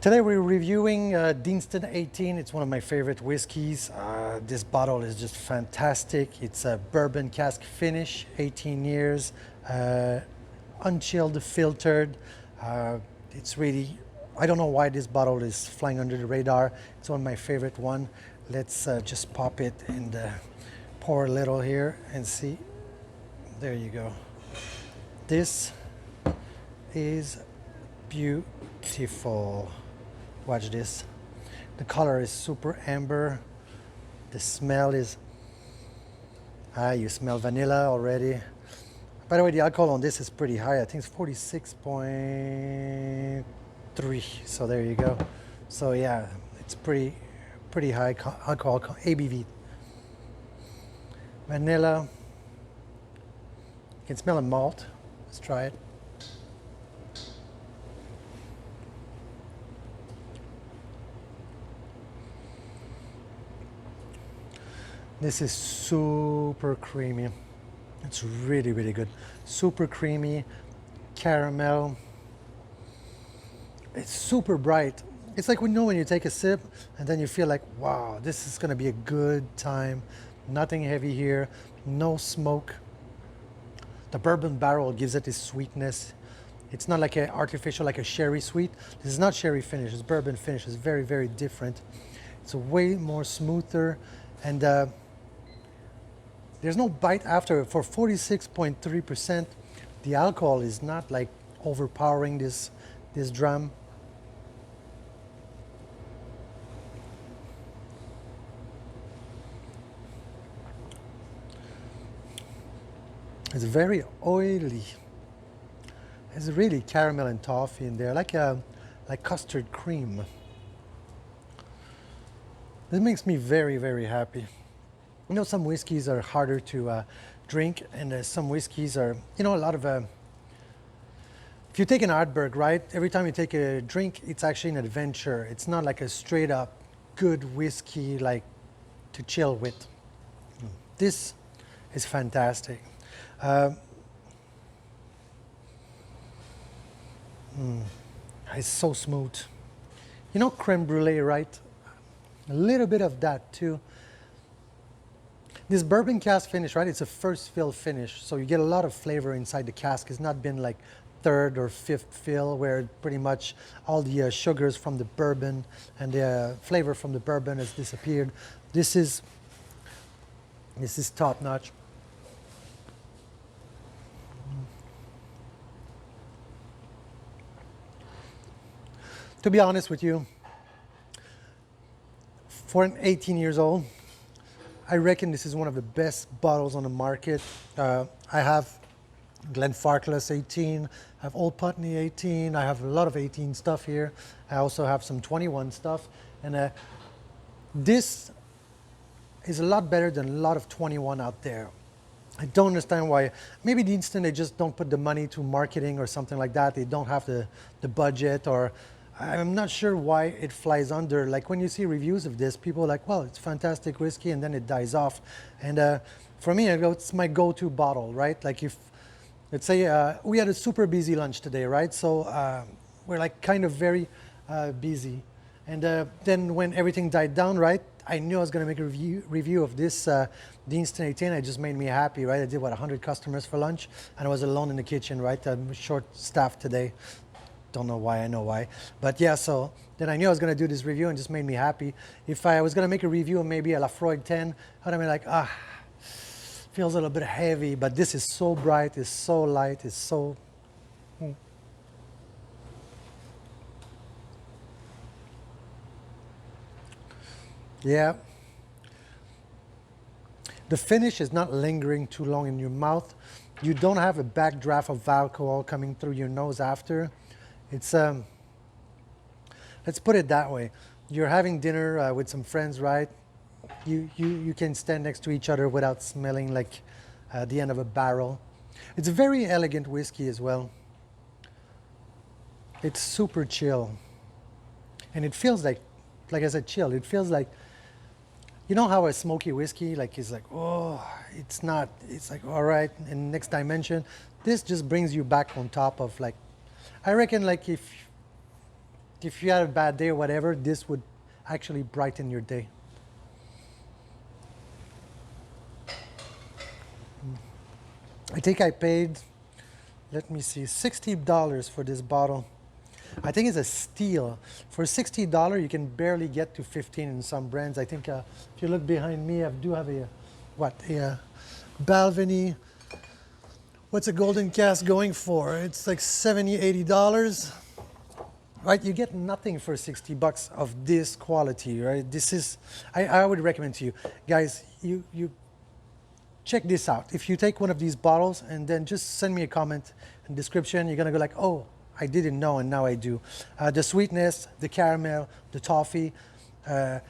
Today we're reviewing Deanston 18. It's one of my favorite whiskeys. This bottle is just fantastic. It's a bourbon cask finish, 18 years, unchilled, filtered. It's really, I don't know why this bottle is flying under the radar. It's one of my favorite one. Let's just pop it and pour a little here and see. There you go. This is beautiful. Watch this. The color is super amber. The smell is, you smell vanilla already. By the way, the alcohol on this is pretty high. I think it's 46.3. So there you go. So yeah, it's pretty high alcohol ABV. Vanilla. You can smell a malt. Let's try it. This is super creamy. It's really, really good. Super creamy, caramel. It's super bright. It's like when you take a sip and then you feel like, wow, this is gonna be a good time. Nothing heavy here, no smoke. The bourbon barrel gives it this sweetness. It's not like an artificial, like a sherry sweet. This is not sherry finish, it's bourbon finish. It's very, very different. It's way more smoother and there's no bite after. For 46.3%, the alcohol is not like overpowering this dram. It's very oily. There's really caramel and toffee in there, like custard cream. This makes me very, very happy. You know, some whiskeys are harder to drink, and some whiskeys are, you know, a lot of. If you take an Ardbeg, right? Every time you take a drink, it's actually an adventure. It's not like a straight up good whiskey, like to chill with. This is fantastic. It's so smooth. You know, creme brulee, right? A little bit of that too. This bourbon cask finish, right? It's a first fill finish, so you get a lot of flavor inside the cask. It's not been like third or fifth fill, where pretty much all the sugars from the bourbon and the flavor from the bourbon has disappeared. This is top notch. To be honest with you, for an 18 years old, I reckon this is one of the best bottles on the market. I have Glenfarclas 18, I have Old Putney 18, I have a lot of 18 stuff here. I also have some 21 stuff. And this is a lot better than a lot of 21 out there. I don't understand why. Maybe Deanston, they just don't put the money to marketing or something like that. They don't have the budget, or I'm not sure why it flies under. Like when you see reviews of this, people are like, well, it's fantastic whiskey, and then it dies off. And for me, it's my go-to bottle, right? Like if, let's say we had a super busy lunch today, right? So we're like kind of very busy. And then when everything died down, right, I knew I was going to make a review of this Deanston 18. It just made me happy, right? I did, 100 customers for lunch, and I was alone in the kitchen, right? I'm short-staffed today. Don't know why, I know why. But yeah, so then I knew I was going to do this review, and just made me happy. If I was going to make a review of maybe a Lafroig 10, I'd have been like, feels a little bit heavy, but this is so bright, it's so light, it's so... Yeah. The finish is not lingering too long in your mouth. You don't have a backdraft of alcohol coming through your nose after. It's, let's put it that way. You're having dinner with some friends, right? You can stand next to each other without smelling like the end of a barrel. It's a very elegant whiskey as well. It's super chill. And it feels like I said, chill. It feels like, you know how a smoky whiskey, like, is like, oh, it's not, it's like, all right, in next dimension. This just brings you back on top of, like, I reckon, like, if if you had a bad day or whatever, this would actually brighten your day. I think I paid, let me see, $60 for this bottle. I think it's a steal. For $60, you can barely get to 15 in some brands. I think if you look behind me, I do have a Balvenie. What's a golden cask going for? It's like $70, $80. Right, you get nothing for 60 bucks of this quality, right? This is, I would recommend to you, guys, you check this out. If you take one of these bottles and then just send me a comment and description, you're gonna go like, oh, I didn't know and now I do. The sweetness, the caramel, the toffee, the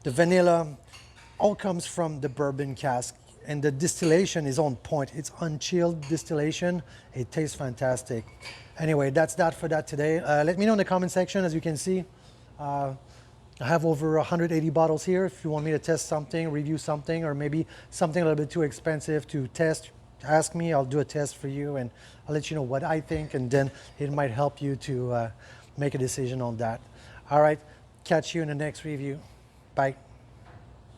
vanilla, all comes from the bourbon cask. And the distillation is on point. It's unchilled distillation. It tastes fantastic. Anyway, that's that for that today. Let me know in the comment section. As you can see, I have over 180 bottles here. If you want me to test something, review something, or maybe something a little bit too expensive to test, ask me. I'll do a test for you and I'll let you know what I think, and then it might help you to make a decision on that. All right, catch you in the next review. Bye.